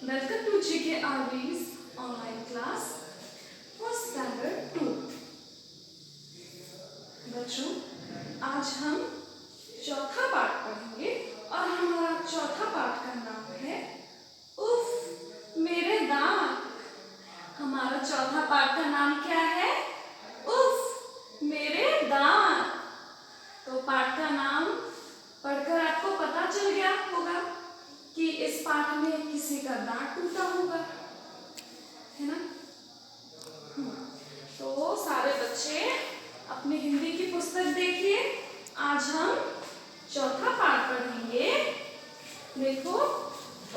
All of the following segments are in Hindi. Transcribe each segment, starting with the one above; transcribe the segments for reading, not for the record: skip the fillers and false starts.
Welcome to GK RV's online class for standard 2। बच्चों, आज हम चौथा पाठ पढ़ेंगे और हमारा चौथा पाठ का नाम है उफ मेरे दांत। हमारा चौथा पाठ का नाम क्या है? उफ मेरे दांत। तो पाठ का नाम पढ़कर आपको पता चल गया होगा कि इस पाठ में किसी का दांत टूटा होगा, है ना? तो सारे बच्चे अपनी हिंदी की पुस्तक देखिए। आज हम चौथा पाठ पढ़ेंगे। देखो,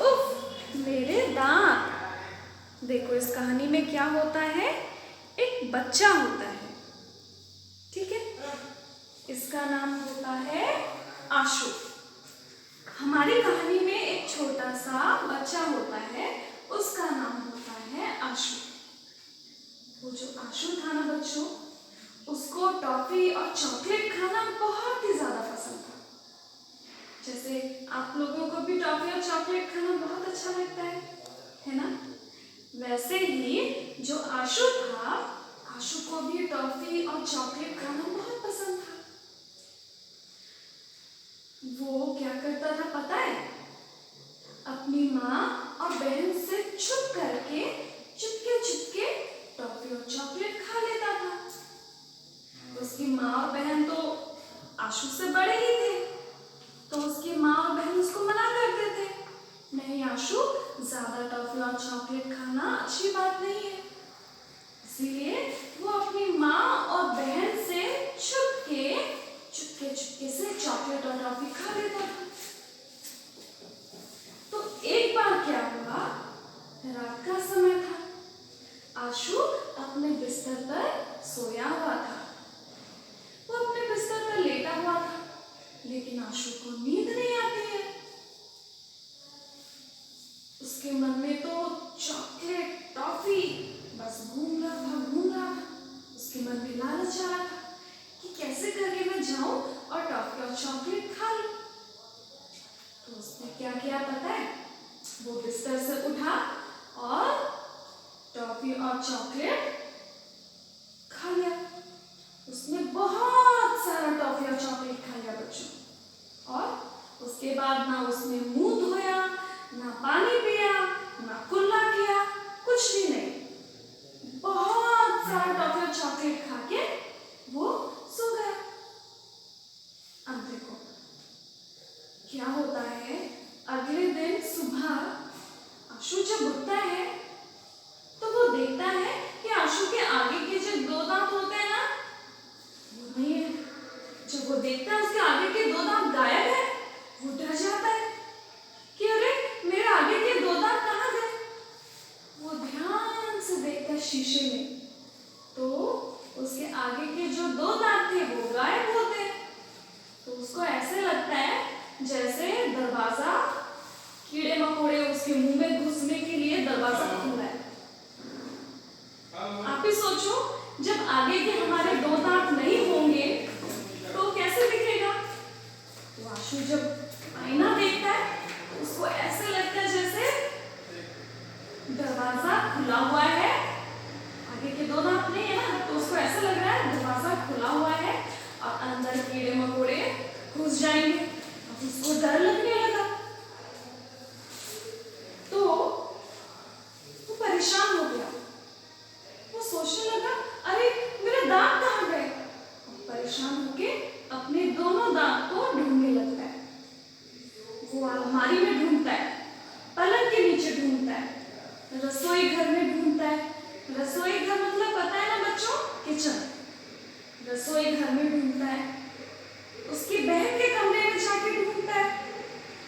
उफ मेरे दांत। देखो इस कहानी में क्या होता है, एक बच्चा होता है, ठीक है? इसका नाम होता है आशु। हमारी कहानी में एक छोटा सा बच्चा होता है, उसका नाम होता है आशु। वो जो आशु था ना बच्चों, उसको टॉफी और चॉकलेट खाना बहुत ही ज्यादा पसंद था। जैसे आप लोगों को भी टॉफी और चॉकलेट खाना बहुत अच्छा लगता है ना? वैसे ही जो आशु था, आशु को भी टॉफी और चॉकलेट खाना बहुत पसंद था। वो क्या करता था पता है? अपनी माँ और बहन से छुप करके चुपके टॉफी और चॉकलेट खा लेता था। उसकी माँ और बहन तो आशु से बड़े ही थे, तो उसकी माँ और बहन उसको मना करते थे, नहीं आशु, ज्यादा टॉफी और चॉकलेट खाना अच्छी बात नहीं है। इसीलिए वो अपनी माँ और बहन से चुपके से चॉकलेट और टॉफी खा लेता था। तो एक बार क्या हुआ, रात का समय था, आशु अपने बिस्तर पर सोया हुआ था। वो अपने बिस्तर पर लेटा हुआ था, लेकिन आशु को नींद नहीं आती है। उसके मन में तो चॉकलेट टॉफी बस घूम रहा था। उसके मन में लालच आ रहा था कि कैसे करके मैं जाऊं और टॉफी और चॉकलेट खा लूं। तो उसने क्या किया पता है? वो बिस्तर से उठा और टॉफी और चॉकलेट खा लिया। उसने बहुत सारा टॉफी और चॉकलेट खा लिया बच्चों। और उसके बाद ना उसने मुंह धोया, ना पानी पिया, ना कुल्ला किया, कुछ भी नहीं। बहुत सारा टॉफी और चॉकलेट खा के वो सो गया। अब देखो क्या होता है, अगले दिन सुबह आशु जब उठता है तो वो देखता है कि आशु के आगे के जो दो दांत होते हैं ना, वो नहीं है। जब वो देखता है उसके आगे के दो दांत गायब है, वो डर जाता है कि अरे मेरे आगे के दो दांत कहाँ गए। वो ध्यान से देखता है शीशे में, तो उसके आगे के जो दो दांत थे वो गायब होते हैं। तो उसको ऐसे लगता है जैसे दरवाजा, कीड़े मकोड़े उसके मुंह में घुसने के लिए दरवाजा खुला है। आप ही सोचो, जब आगे के हमारे दो दांत नहीं होंगे तो कैसे दिखेगा? तो आशु जब आईना देखता है, उसको ऐसे लगता है जैसे दरवाजा खुला हुआ है। आगे के दो दांत नहीं है ना, तो उसको ऐसा लग रहा है दरवाजा खुला हुआ है और अंदर कीड़े मकोड़े घुस जाएंगे। अब उसको डर लगने लगा, तो वो परेशान हो गया। वो सोचने लगा, अरे मेरे दांत कहाँ गए? परेशान होके अपने दोनों दांत को ढूंढने लगता है। वो अलमारी में ढूंढता है, पलंग के नीचे ढूंढता है, रसोई घर में ढूंढता है। रसोई घर मतलब पता है ना बच्चों, किचन। रसोई घर में ढूंढता है, उसकी बहन के कमरे में जाके ढूंढता है,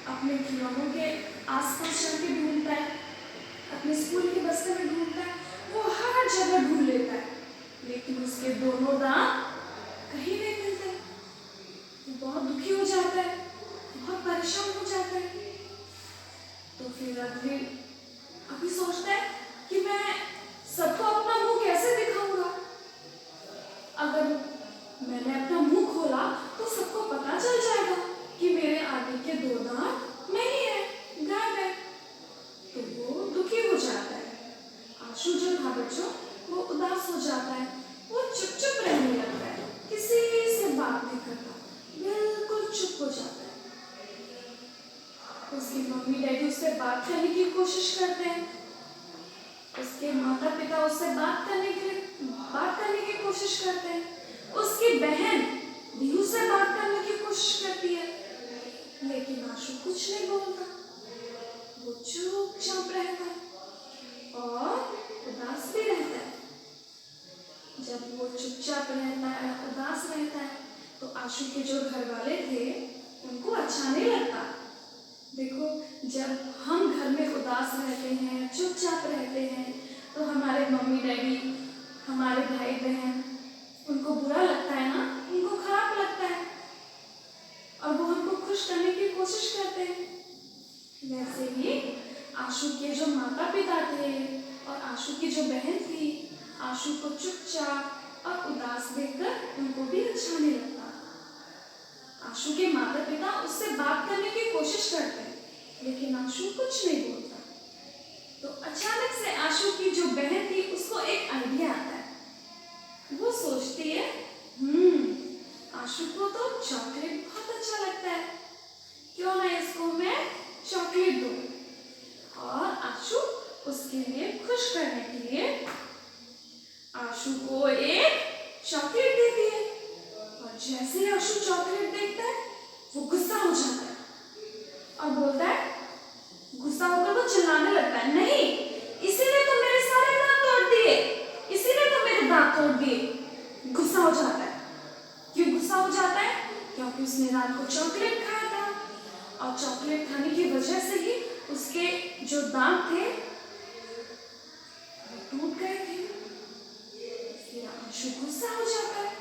अपने खिलौनों के आसपास जाके ढूंढता है, अपने स्कूल के बस्ते में ढूंढता है। वो हर जगह ढूंढ लेता है, लेकिन उसके दोनों दांत कहीं नहीं मिलते। वो बहुत दुखी हो जाता है, बहुत परेशान हो जाता है। तो फिर अभी सोचता है कि मैं सबको अपना मुंह कैसे दिखाऊंगा। अगर मैंने अपना मुंह खोला तो सबको पता चल जाएगा कि मेरे आगे के दो दांत नहीं है, गायब है। तो वो उसकी मम्मी डैडी उससे बात करने की कोशिश करते हैं, उसके माता पिता उससे बात करने की कोशिश करते हैं, उसकी बहन भी उससे बात करने की कोशिश करती है, लेकिन आशु कुछ नहीं बोलता। वो चुपचाप रहता है और उदास भी रहता है। जब वो चुपचाप रहता है, उदास रहता है, तो आशु के जो घर वाले थे उनको अच्छा नहीं लगता। देखो, जब हम घर में उदास रहते हैं, चुपचाप रहते हैं, तो हमारे मम्मी डैडी, हमारे भाई बहन, उनको बुरा लगता है ना, उनको खराब लगता है और वो हमको खुश करने की कोशिश करते हैं। वैसे ही आशु के जो माता पिता थे और आशु की जो बहन थी, आशु को चुपचाप और उदास देखकर उनको भी अच्छा नहीं लगता। आशु के माता पिता उससे बात करने की कोशिश करते हैं, लेकिन आशु कुछ नहीं बोलता। तो अचानक से आशु की जो बहन थी उसको एक आइडिया आता है। वो सोचती है, आशु को तो चॉकलेट बहुत अच्छा लगता है, क्यों ना इसको मैं चॉकलेट दूं। और आशु उसके लिए खुश करने के लिए आशु को एक चॉकलेट देती है। और जैसे ही आशु चॉकलेट देखता है, वो गुस्सा हो जाता है और बोलता है, गुस्सा होकर वो चिल्लाने लगता है, नहीं, इसी ने तो मेरे सारे दांत तोड़ दिए, इसी ने तो मेरे दांत तोड़ दिए। गुस्सा हो जाता है। क्यों गुस्सा हो जाता है? क्योंकि उसने रात को चॉकलेट खाया था और चॉकलेट खाने की वजह से ही उसके जो दांत थे वो टूट गए थे। फिर आशु गुस्सा हो जाता है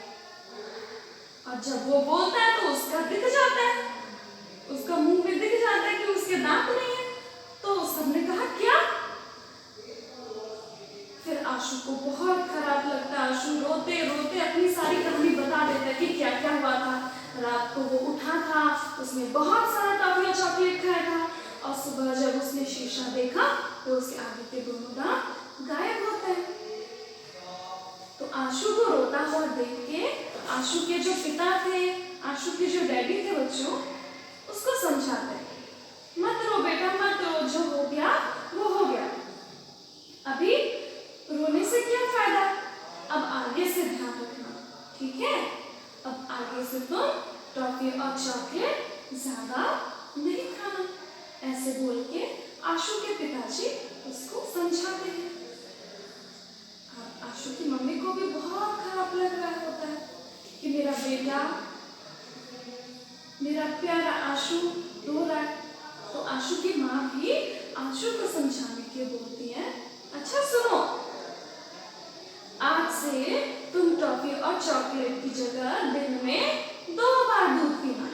और जब वो बोलता है तो उसका दिख जाता है, उसका मुंह में दिख जाता है कि उसके दांत नहीं है। तो सबने कहा, क्या? फिर आशु को बहुत खराब लगता है। आशु रोते रोते अपनी सारी कहानी बता देता है कि क्या क्या हुआ था। रात को वो उठा था, उसने बहुत सारा टॉफी और चॉकलेट खाया था और सुबह जब उसने शीशा देखा तो उसके आगे के दोनों दांत गायब होते हैं। तो आशु को रोता हुआ देख के आशु के जो पिता थे, आशु के जो डैडी थे बच्चों, उसको समझाते हैं, मत रो बेटा, मत रो, जो हो गया वो हो गया, अभी रोने से क्या फायदा, अब आगे से ध्यान रखना, ठीक है? अब आगे से तुम टॉफी और चॉकलेट ज्यादा नहीं खाना। ऐसे बोल के आशु के पिताजी उसको समझाते हैं। आशु की मम्मी को भी बहुत खराब लग रहा होता है कि मेरा बेटा, मेरा प्यारा आशु रो रहा है। तो आशु की माँ भी आशु को समझाने के बोलती है, अच्छा सुनो, आज से तुम टॉफी और चॉकलेट की जगह दिन में 2 बार दूध पीना।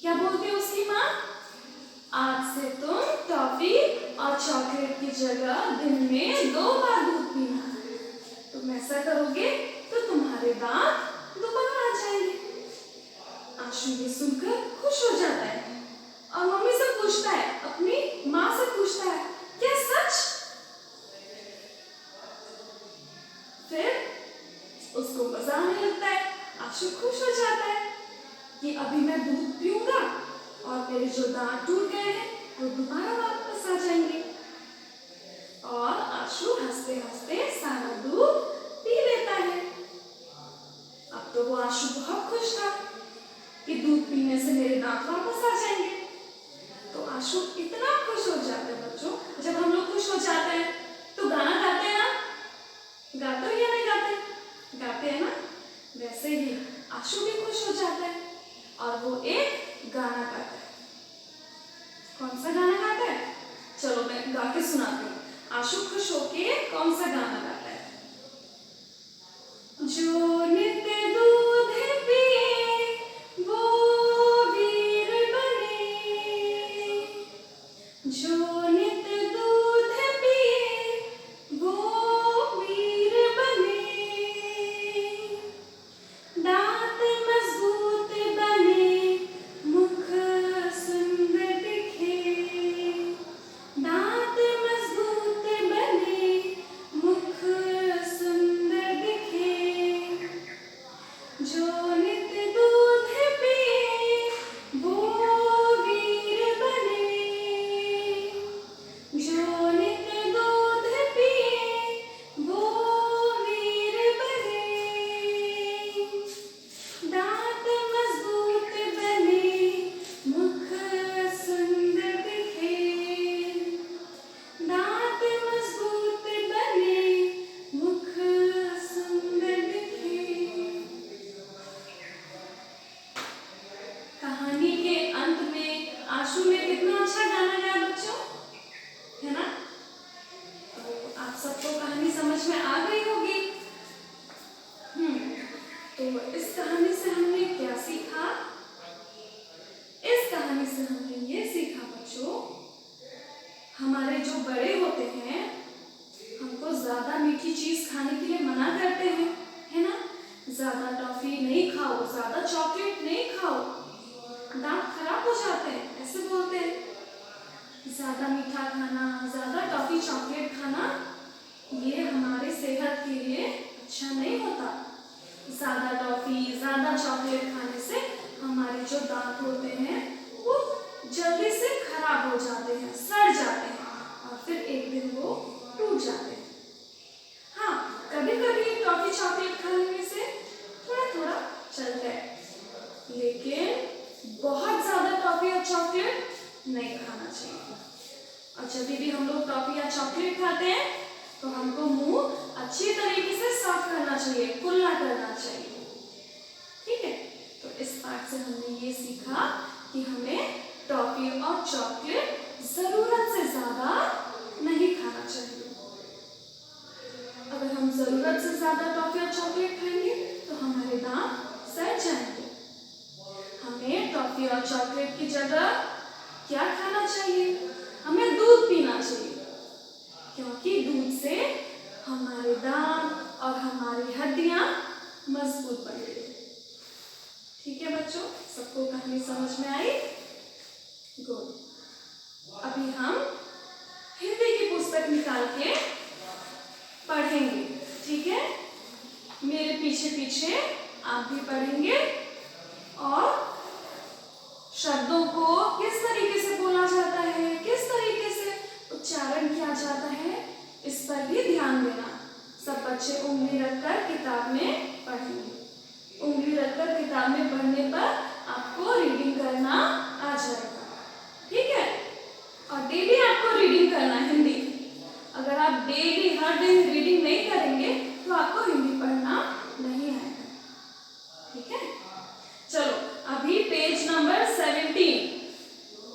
क्या बोलती है उसकी माँ? आज से तुम टॉफी और चॉकलेट की जगह दिन में 2 बार दूध पीना। तुम ऐसा करोगे तो तुम्हारे दांत दोबारा आ जाएंगे। आशु ये सुनकर खुश हो जाता है और मम्मी से पूछता है, अपनी माँ से पूछता है, क्या सच? फिर उसको मजा आने लगता है। आशु खुश हो जाता है कि अभी मैं दूध पीऊंगा और मेरे जो दांत टूट गए हैं वो दोबारा वापस आ जाएंगे। और आशु हंसते हंसते सारा दूध पी लेता है। अब तो वो आशु बहुत खुश था कि दूध पीने से मेरे दांत वापस आ जाएंगे। तो आशु इतना खुश हो जाता है बच्चों, जब हम लोग खुश हो जाते हैं तो गाना गाते हैं ना, गाते हो या नहीं गाते? गाते हैं ना। वैसे ही आशु भी खुश हो जाता है और वो एक गाना गाता है। कौन सा गाना गाता है? चलो मैं गा के सुनाती हूँ। आशु खुश होके कौन सा गाना गाता है? जो नित्य दूध पिए वो वीर बने, जो नित्य दूध पिए वो वीर बने, दांत मजबूत बने, मुख सुंदर दिखे, दांत मजबूत बने, मुख सुंदर दिखे, जो नित्य दूध पिए वो वीर बने। हमारे जो बड़े होते हैं हमको ज्यादा मीठी चीज खाने के लिए मना करते हैं, है ना। ज्यादा टॉफी नहीं खाओ, ज्यादा चॉकलेट नहीं खाओ, दांत खराब हो जाते हैं, ऐसे बोलते हैं। ज्यादा मीठा खाना, ज्यादा टॉफी चॉकलेट खाना ये हमारे सेहत के लिए अच्छा नहीं होता। ज्यादा टॉफी, ज्यादा चॉकलेट खाने से हमारे जो दांत होते हैं वो जल्दी से खराब हो जाते हैं, सड़ जाते हैं और फिर एक दिन वो टूट जाते हैं। हाँ, कभी कभी टॉफी चॉकलेट खा लेने से थोड़ा थोड़ा चलता है, लेकिन बहुत ज्यादा टॉफी और चॉकलेट नहीं खाना चाहिए। और जब भी हम लोग टॉफी या चॉकलेट खाते हैं तो हमको मुंह अच्छी तरीके से साफ करना चाहिए, कुल्ला करना चाहिए, ठीक है। तो इस पाठ से हमने ये सीखा कि हमें टॉफी और चॉकलेट जरूरत से ज्यादा नहीं खाना चाहिए। अगर हम जरूरत से ज्यादा टॉफी और चॉकलेट खाएंगे तो हमारे दांत सड़ जाएंगे। हमें टॉफी और चॉकलेट की जगह क्या खाना चाहिए? हमें दूध पीना चाहिए, क्योंकि दूध से हमारे दांत और हमारी हड्डियां मजबूत बनेंगी। ठीक है बच्चों, सबको कहानी समझ में आई? गुड। अभी हम हिंदी की पुस्तक निकाल के पढ़ेंगे, ठीक है। मेरे पीछे पीछे आप भी पढ़ेंगे और शब्दों को किस तरीके से बोला जाता है, किस तरीके से उच्चारण किया जाता है, इस पर भी ध्यान देना। सब बच्चे उंगली रखकर किताब में पढ़ेंगे। उंगली रखकर किताब में पढ़ने पर आपको रीडिंग करना आ जाएगा, ठीक है। और डेली आपको रीडिंग करना है हिंदी। अगर आप डेली हर दिन रीडिंग नहीं करेंगे तो आपको हिंदी पढ़ना नहीं आएगा, ठीक है। चलो अभी पेज नंबर 17,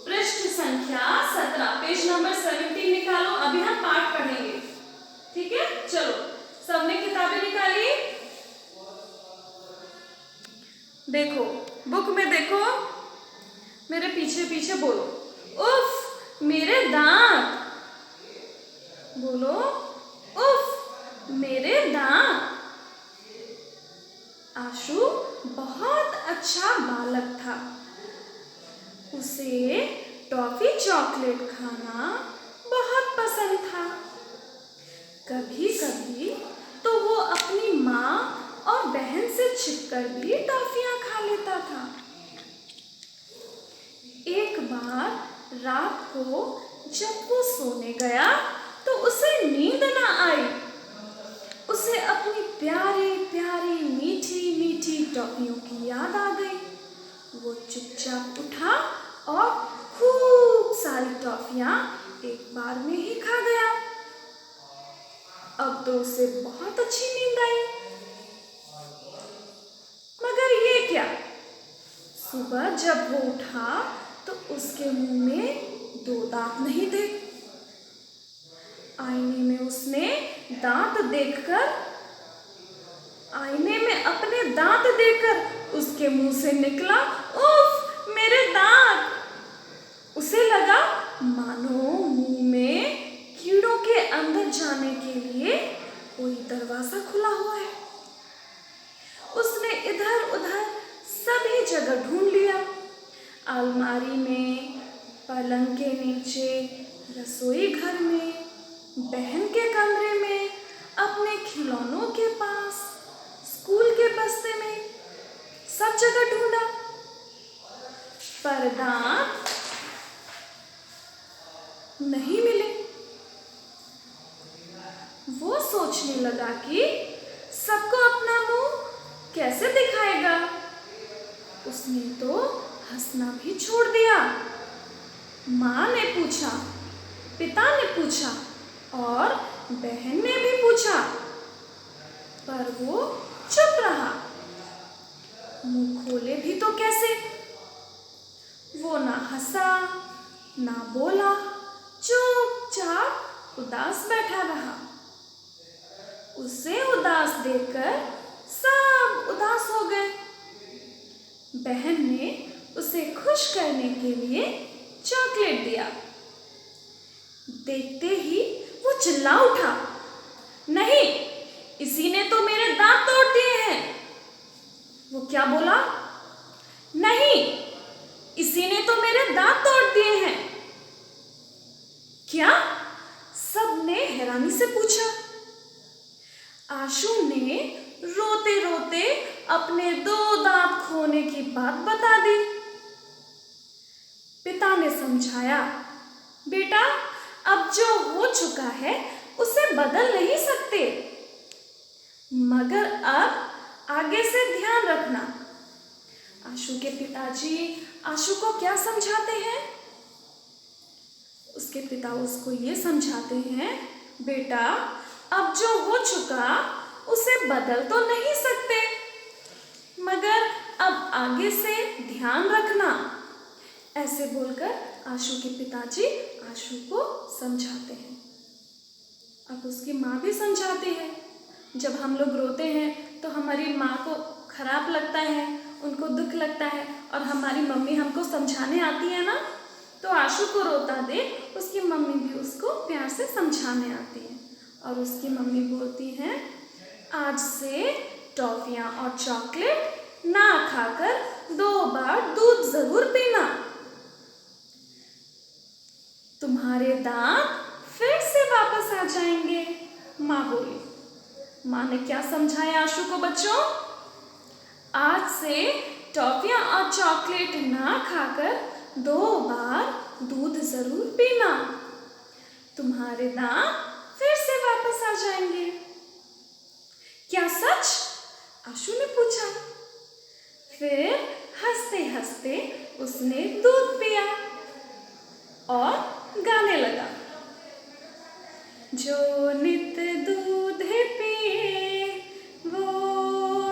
पृष्ठ संख्या 17, पेज नंबर 17 निकालो। अभी हम पाठ पढ़ेंगे, ठीक है। चलो सबने किताबें निकाली? देखो बुक में देखो, मेरे पीछे पीछे बोलो, उफ मेरे दांत। बोलो, उफ मेरे दांत। आशु बहुत अच्छा बालक था, उसे टॉफी चॉकलेट खाना बहुत पसंद था। कभी कभी तो वो अपनी माँ और बहन से छिपकर भी टॉफियां खा लेता था। एक बार रात को जब वो सोने गया तो उसे नींद न आई। उसे अपनी प्यारी प्यारी मीठी मीठी टॉफियों की याद आ गई। वो चुपचाप उठा और खूब सारी टॉफियां एक बार में ही खा गया। अब तो उसे बहुत अच्छी नींद आई। मगर ये क्या, सुबह जब वो उठा तो उसके मुंह में 2 दांत नहीं थे। आईने में उसने दांत देखकर, आईने में अपने दांत देखकर उसके मुंह से निकला, उफ मेरे दांत। उसे लगा मानो मुंह में कीड़ों के अंदर जाने के लिए कोई दरवाजा खुला हुआ है। उसने इधर उधर सभी जगह ढूंढ लिया, अलमारी में, पलंग के नीचे, रसोई घर में, बहन के कमरे में, अपने खिलौनों के पास, स्कूल के बस्ते में, सब जगह ढूंढा, पर दांत नहीं मिले। वो सोचने लगा कि सबको अपना मुंह कैसे दिखाएगा। उसने तो हंसना भी छोड़ दिया। माँ ने पूछा, पिता ने पूछा और बहन ने भी पूछा, पर वो चुप रहा। मुंह खोले भी तो कैसे। वो ना हंसा ना बोला, चुपचाप उदास बैठा रहा। उसे उदास देखकर सब उदास हो गए। बहन ने उसे खुश करने के लिए चॉकलेट दिया। देखते ही वो चिल्ला उठा, नहीं, इसी ने तो मेरे दांत तोड़ दिए हैं। वो क्या बोला? नहीं, इसी ने तो मेरे दांत तोड़ दिए हैं। क्या? सबने हैरानी से पूछा। आशु ने रोते रोते अपने 2 दांत खोने की बात बता दी। पिता ने समझाया, बेटा, अब जो हो चुका है उसे बदल नहीं सकते, मगर अब आगे से ध्यान रखना। आशु के पिताजी आशु को क्या समझाते हैं? उसके पिता उसको ये समझाते हैं, बेटा, अब जो हो चुका उसे बदल तो नहीं सकते, मगर अब आगे से ध्यान रखना। ऐसे बोलकर आशु के पिताजी आशु को समझाते हैं। अब उसकी माँ भी समझाती है। जब हम लोग रोते हैं तो हमारी माँ को खराब लगता है, उनको दुख लगता है, और हमारी मम्मी हमको समझाने आती है ना, तो आशु को रोता देख उसकी मम्मी भी उसको प्यार से समझाने आती है। और उसकी मम्मी बोलती हैं, आज से टॉफियाँ और चॉकलेट ना खाकर 2 बार दूध जरूर पीना, तुम्हारे दांत फिर से वापस आ जाएंगे। माँ बोली। माँ ने क्या समझाया आशु को बच्चों? आज से टॉफियाँ और चॉकलेट ना खाकर 2 बार दूध जरूर पीना, तुम्हारे दांत फिर से वापस आ जाएंगे। क्या सच? आशु ने पूछा। फिर हंसते हंसते उसने दूध पिया और गाने लगा, जो नित दूध पिए वो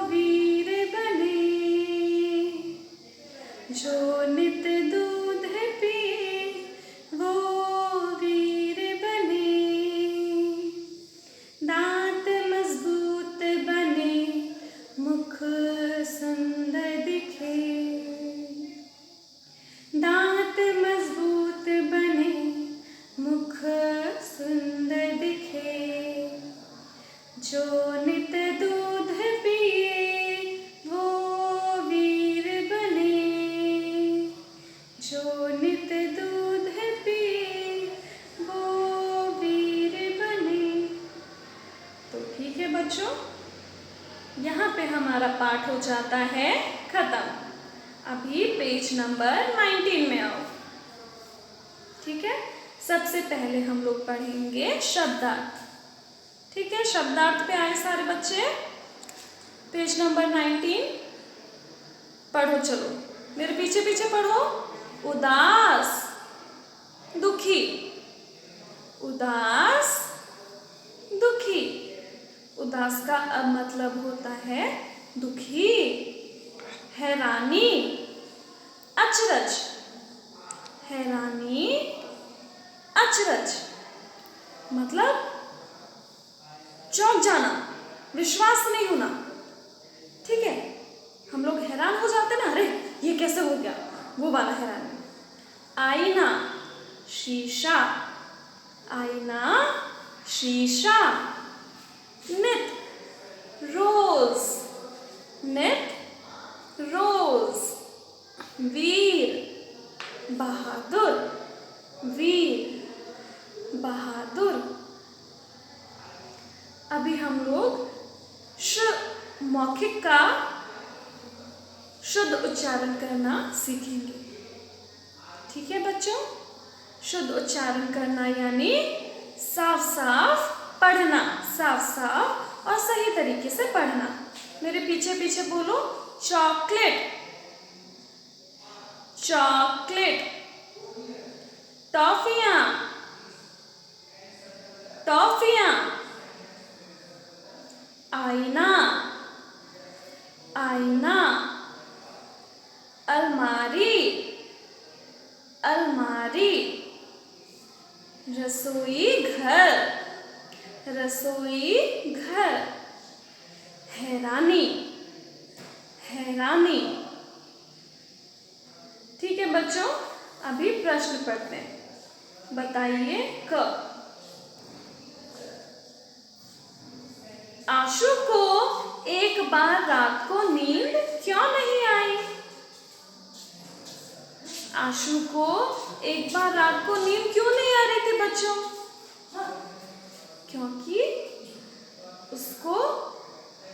वीर बने, जो नित दूध पिए वो वीर बने, दांत मजबूत बने, मुख सुंदर दिखे, दांत मजबूत बने, मुख सुंदर दिखे, जो नित दूध पिए वो वीर बने, जो नित दूध पिए वो वीर बने। तो ठीक है बच्चों, यहाँ पे हमारा पाठ हो जाता है खत्म। अभी पेज नंबर 19 में आओ। ठीक है, सबसे पहले हम लोग पढ़ेंगे शब्दार्थ। ठीक है, शब्दार्थ पे आए सारे बच्चे। पेज नंबर 19 पढ़ो, चलो मेरे पीछे पीछे पढ़ो। उदास, दुखी, उदास, दुखी। उदास का अब मतलब होता है दुखी। हैरानी, अचरज, हैरानी, अचरज मतलब चौंक जाना, विश्वास नहीं होना। ठीक है, हम लोग हैरान हो जाते ना, अरे ये कैसे हो गया, वो वाला हैरानी। आईना, शीशा, आईना, शीशा। नित, रोज, नित, रोज। वीर, बहादुर, वीर, बहादुर। अभी हम लोग मौखिक का शुद्ध उच्चारण करना सीखेंगे। ठीक है बच्चों, शुद्ध उच्चारण करना यानी साफ साफ पढ़ना, साफ साफ और सही तरीके से पढ़ना। मेरे पीछे पीछे बोलो, चॉकलेट, चॉकलेट। टॉफियाँ, टॉफियाँ। आईना, आईना। अलमारी, अलमारी। रसोई घर, रसोई घर। हैरानी, हैरानी। ठीक है बच्चों, अभी प्रश्न पढ़ते हैं। बताइए क। आशु को एक बार रात को नींद क्यों नहीं आई? आशु को एक बार रात को नींद क्यों नहीं आ रही थी बच्चों? क्योंकि उसको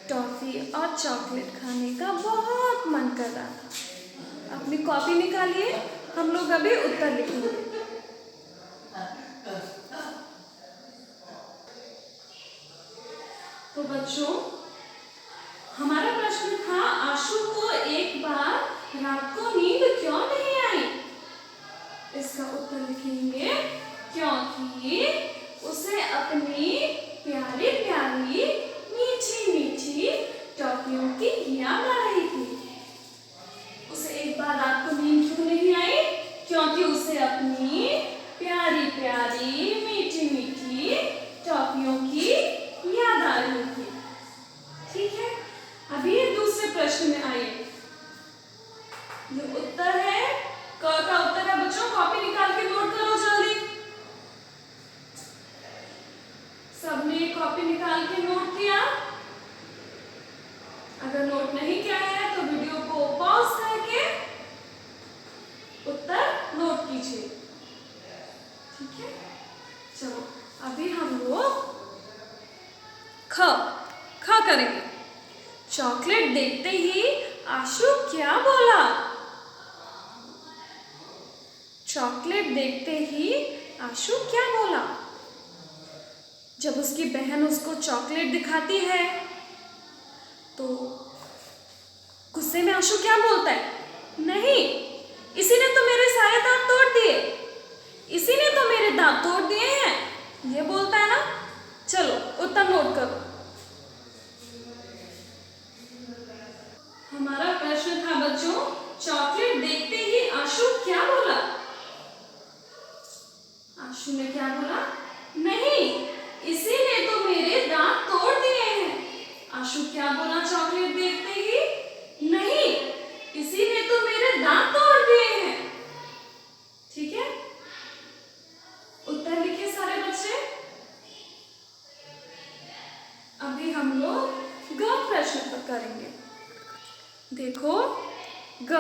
टॉफी और चॉकलेट खाने का बहुत मन कर रहा था। अपनी कॉपी निकालिए, हम लोग अभी उत्तर लिखेंगे। तो बच्चों, हमारा प्रश्न था आशु को एक बार रात को नींद क्यों नहीं आई? इसका उत्तर लिखेंगे क्योंकि उसे अपनी प्यारी प्यारी मीठी मीठी टॉफियों की याद आ रही थी। उसे एक बार रात को नींद क्यों नहीं आई? क्योंकि उसे अपनी प्यारी प्यारी मीठी मीठी टॉफियों की याद आ रही थी। ठीक है, अभी दूसरे प्रश्न में आइए। ये उत्तर है, क का उत्तर है बच्चों। कॉपी निकाल के नोट करो जल्दी। सबने कॉपी निकाल के नोट किया? अगर नोट नहीं किया है तो वीडियो को पॉज करके उत्तर नोट कीजिए। ठीक है, चलो अभी हम लोग ख करेंगे। चॉकलेट देखते ही आशु क्या बोला? चॉकलेट देखते ही आशु क्या बोला? जब उसकी बहन उसको चॉकलेट दिखाती है तो गुस्से में आशु क्या बोलता है? नहीं, इसी ने तो मेरे सारे दांत तोड़ दिए, इसी ने तो मेरे दांत तोड़ दिए हैं, ये बोलता है ना। चलो उत्तर नोट करो। हमारा प्रश्न था बच्चों, चॉकलेट देखते ही आशु क्या बोला? आशु ने क्या बोला? नहीं, इसी ने तो मेरे दांत तोड़ दिए हैं। आशु क्या बोला चॉकलेट देखते ही? नहीं, इसी ने तो मेरे दांत तोड़ दिए हैं। ठीक है, उत्तर लिखिए सारे बच्चे। अभी हम लोग ग प्रश्न पर करेंगे। देखो, ग,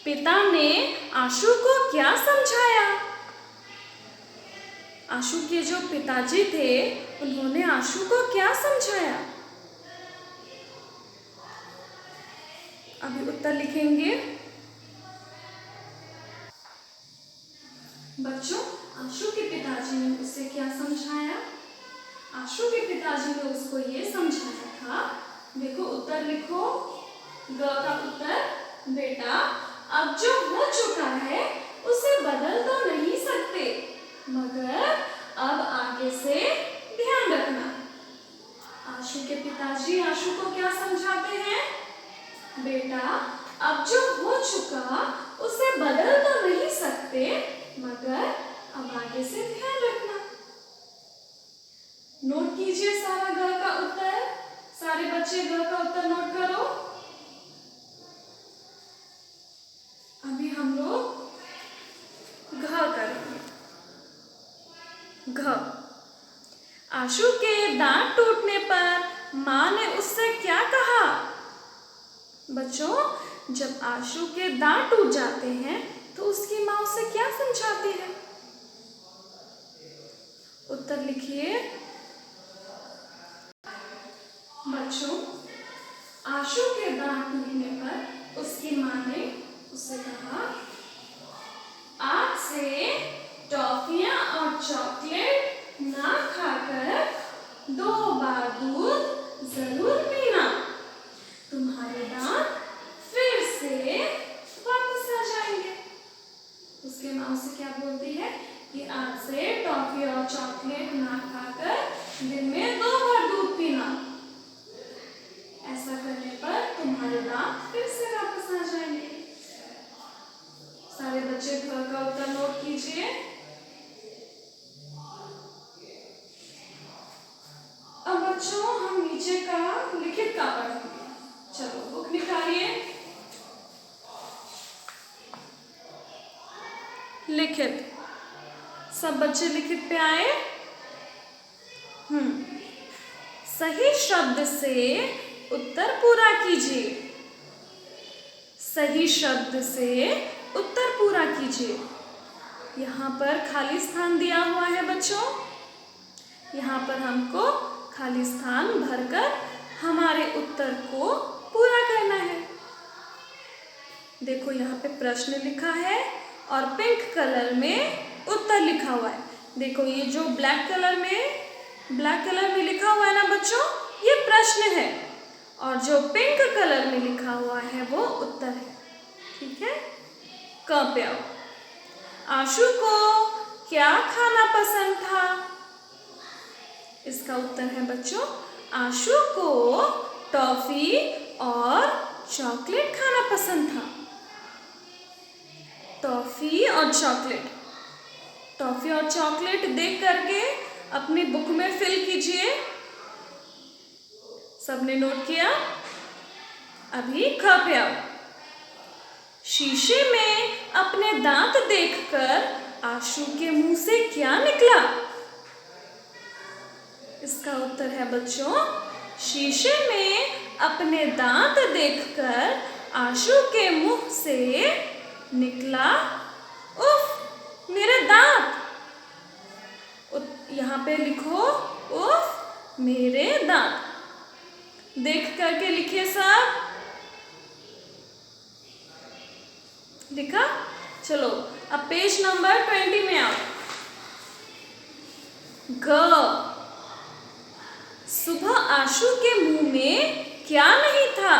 पिता ने आशु को क्या समझाया? आशु के जो पिताजी थे उन्होंने आशु को क्या समझाया? अभी उत्तर लिखेंगे। बच्चों, आशु के पिताजी ने उसे क्या समझाया? आशु के पिताजी ने उसको ये समझाया था, देखो उत्तर लिखो। ग का उत्तर, बेटा अब जो हो चुका है उसे बदल तो नहीं सकते, मगर अब आगे से ध्यान रखना। आशु के पिताजी आशु को क्या समझाते हैं? बेटा अब जो हो चुका उसे बदल तो नहीं सकते, मगर अब आगे से ध्यान रखना। नोट कीजिए सारा ग का उत्तर। सारे बच्चे ग का उत्तर नोट करो। अभी हम लोग घ करेंगे। घ, आशु के दांत टूटने पर माँ ने उससे क्या कहा? बच्चों, जब आशु के दांत टूट जाते हैं तो उसकी माँ उसे क्या समझाती है? उत्तर लिखिए। बच्चों, आशु के दांत टूटने पर उसकी माँ ने उसे कहा, आज से टॉफियां और चॉकलेट ना खाकर 2 बार दूध जरूर पीना, तुम्हारे दांत फिर से वापस आ जाएंगे। उसके माँ उसे क्या बोलती है कि आज से टॉफी और चॉकलेट ना खाकर दिन में 2 बार दूध पीना। ऐसा करने पर तुम्हारे दांत फिर से वापस आ जाएंगे। सारे बच्चे घर का उत्तर नोट कीजिए। अब बच्चों हम नीचे का लिखित का पढ़ेंगे। चलो बुक निकालिए। लिखित, सब बच्चे लिखित पे आए। सही शब्द से उत्तर पूरा कीजिए। सही शब्द से उत्तर पूरा कीजिए। यहाँ पर खाली स्थान दिया हुआ है बच्चों। यहाँ पर हमको खाली स्थान भरकर हमारे उत्तर को पूरा करना है। देखो यहाँ पे प्रश्न लिखा है और पिंक कलर में उत्तर लिखा हुआ है। देखो ये जो ब्लैक कलर में लिखा हुआ है ना बच्चों, ये प्रश्न है और जो पिंक कलर में लिखा हुआ है वो उत्तर है। ठीक है, क पे आओ। आशु को क्या खाना पसंद था? इसका उत्तर है बच्चों, आशु को टॉफी और चॉकलेट खाना पसंद था। टॉफी और चॉकलेट। टॉफी और चॉकलेट देख करके अपनी बुक में फिल कीजिए। सबने नोट किया? अभी ख पे आओ। शीशे में अपने दांत देखकर आशु के मुंह से क्या निकला? इसका उत्तर है बच्चों, शीशे में अपने दांत देखकर आशु के मुंह से निकला, उफ मेरे दांत। यहाँ पे लिखो, उफ मेरे दांत। देख करके लिखिए सब। लिखा? चलो अब पेज नंबर 20 में आओ। ग। सुबह आशु के मुंह में क्या नहीं था?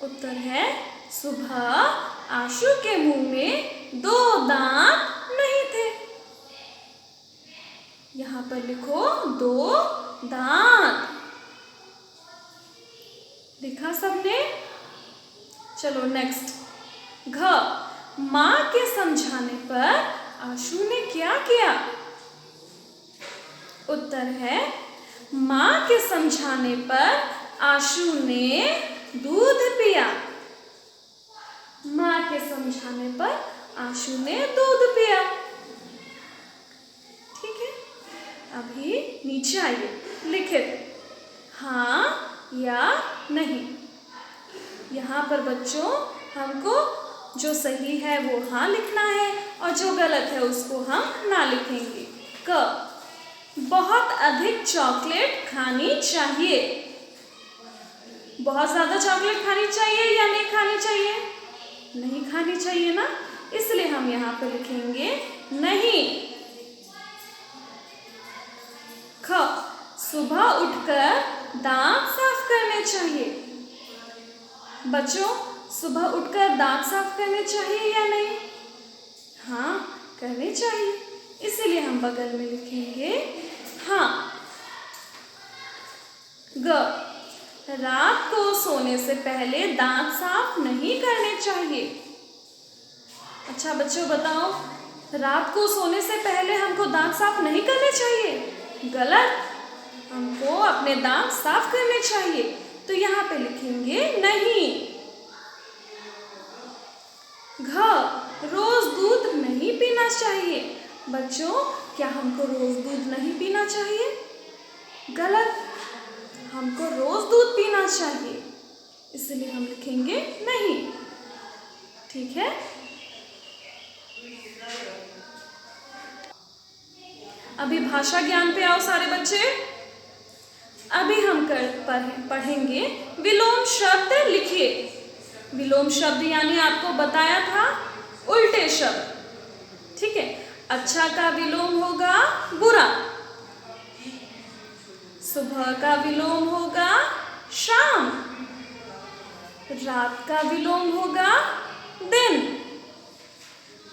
उत्तर है, सुबह आशु के मुंह में 2 दांत नहीं थे। यहाँ पर लिखो 2 दांत। लिखा सबने? चलो नेक्स्ट। घ। माँ के समझाने पर आशु ने क्या किया? उत्तर है, माँ के समझाने पर आशु ने दूध पिया। माँ के समझाने पर आशु ने दूध पिया। ठीक है, अभी नीचे आइए। लिखित हाँ या नहीं। यहाँ पर बच्चों हमको जो सही है वो हाँ लिखना है और जो गलत है उसको हम ना लिखेंगे। क। बहुत अधिक चॉकलेट खानी चाहिए। बहुत ज़्यादा चॉकलेट खानी चाहिए या नहीं खानी चाहिए? नहीं खानी चाहिए ना, इसलिए हम यहाँ पे लिखेंगे नहीं। ख। सुबह उठकर दांत साफ करने चाहिए। बच्चों सुबह उठकर दांत साफ करने चाहिए या नहीं? हाँ करने चाहिए, इसीलिए हम बगल में लिखेंगे हाँ। ग। रात को सोने से पहले दांत साफ नहीं करने चाहिए। अच्छा बच्चों बताओ, रात को सोने से पहले हमको दांत साफ नहीं करने चाहिए? गलत, हमको अपने दांत साफ करने चाहिए, तो यहाँ पे लिखेंगे नहीं। घ। रोज दूध नहीं पीना चाहिए। बच्चों क्या हमको रोज दूध नहीं पीना चाहिए? गलत, हमको रोज दूध पीना चाहिए, इसलिए हम लिखेंगे नहीं। ठीक है, अभी भाषा ज्ञान पे आओ सारे बच्चे। अभी हम पढ़ेंगे विलोम शब्द लिखिए। विलोम शब्द यानी आपको बताया था उल्टे शब्द। ठीक है, अच्छा का विलोम होगा बुरा, सुबह का विलोम होगा शाम, रात का विलोम होगा दिन,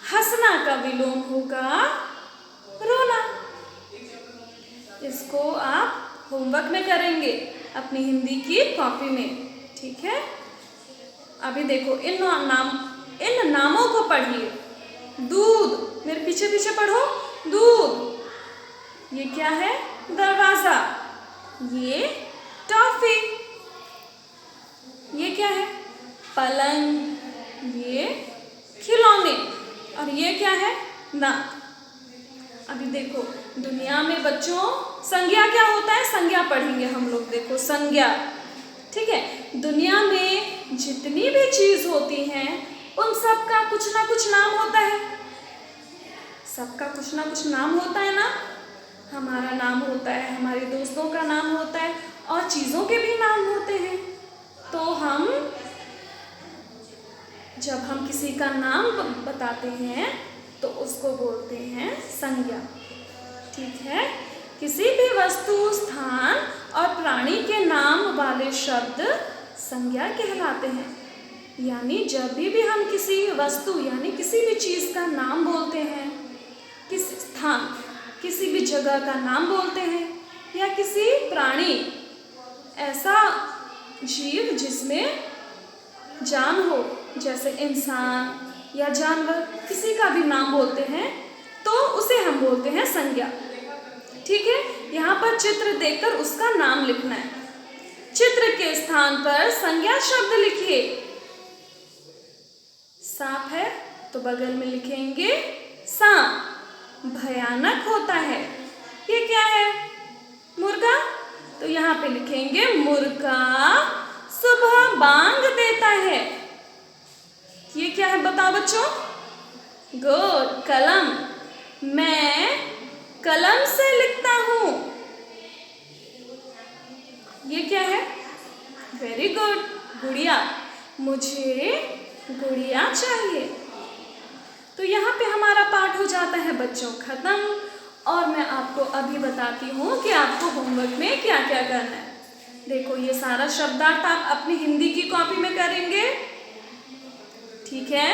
हंसना का विलोम होगा रोना। इसको आप होमवर्क में करेंगे अपनी हिंदी की कॉपी में। ठीक है, अभी देखो इन नामों को पढ़िए। दूध, मेरे पीछे पीछे पढ़ो। दूध, ये क्या है? दरवाजा। ये टॉफी, ये क्या है? पलंग, ये खिलौने। और ये क्या है? ना। अभी देखो दुनिया में बच्चों संज्ञा क्या होता है? संज्ञा पढ़ेंगे हम लोग। देखो संज्ञा, ठीक है। दुनिया में जितनी भी चीज होती हैं उन सब का कुछ ना कुछ नाम होता है। सबका कुछ ना कुछ नाम होता है ना। हमारा नाम होता है, हमारे दोस्तों का नाम होता है और चीज़ों के भी नाम होते हैं। तो जब हम किसी का नाम बताते हैं तो उसको बोलते हैं संज्ञा, ठीक है। किसी भी वस्तु, स्थान और प्राणी के नाम वाले शब्द संज्ञा कहलाते हैं। यानी जब भी हम किसी वस्तु यानी किसी भी चीज़ का नाम बोलते हैं, किसी स्थान, किसी भी जगह का नाम बोलते हैं, या किसी प्राणी, ऐसा जीव जिसमें जान हो, जैसे इंसान या जानवर, किसी का भी नाम बोलते हैं तो उसे हम बोलते हैं संज्ञा, ठीक है। यहाँ पर चित्र देखकर उसका नाम लिखना है। चित्र के स्थान पर संज्ञा शब्द लिखिए। सांप है तो बगल में लिखेंगे सांप, भयानक होता है। ये क्या है? मुर्गा, तो यहाँ पे लिखेंगे मुर्गा सुबह बांग देता है। ये क्या है बताओ बच्चों? गुड, कलम, मैं कलम से लिखता हूँ। ये क्या है? वेरी गुड, गुड़िया, मुझे गुड़िया चाहिए। तो यहाँ पे हमारा पाठ हो जाता है बच्चों खत्म। और मैं आपको अभी बताती हूँ कि आपको होमवर्क में क्या क्या करना है। देखो ये सारा शब्दार्थ आप अपनी हिंदी की कॉपी में करेंगे, ठीक है।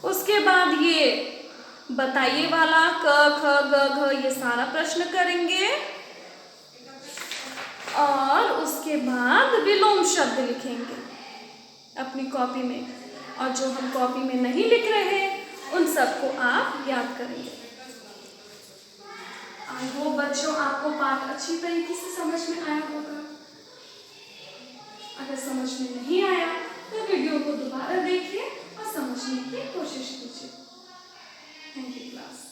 उसके बाद ये बताइए वाला क ख ग घ, ये सारा प्रश्न करेंगे। और उसके बाद विलोम शब्द लिखेंगे अपनी कॉपी में, और जो हम कॉपी में नहीं लिख रहे उन सबको आप याद करेंगे। आई होप बच्चों आपको पाठ अच्छी तरीके से समझ में आया होगा। अगर समझ में नहीं आया तो वीडियो को दोबारा देखिए और समझने की कोशिश कीजिए। Thank you class.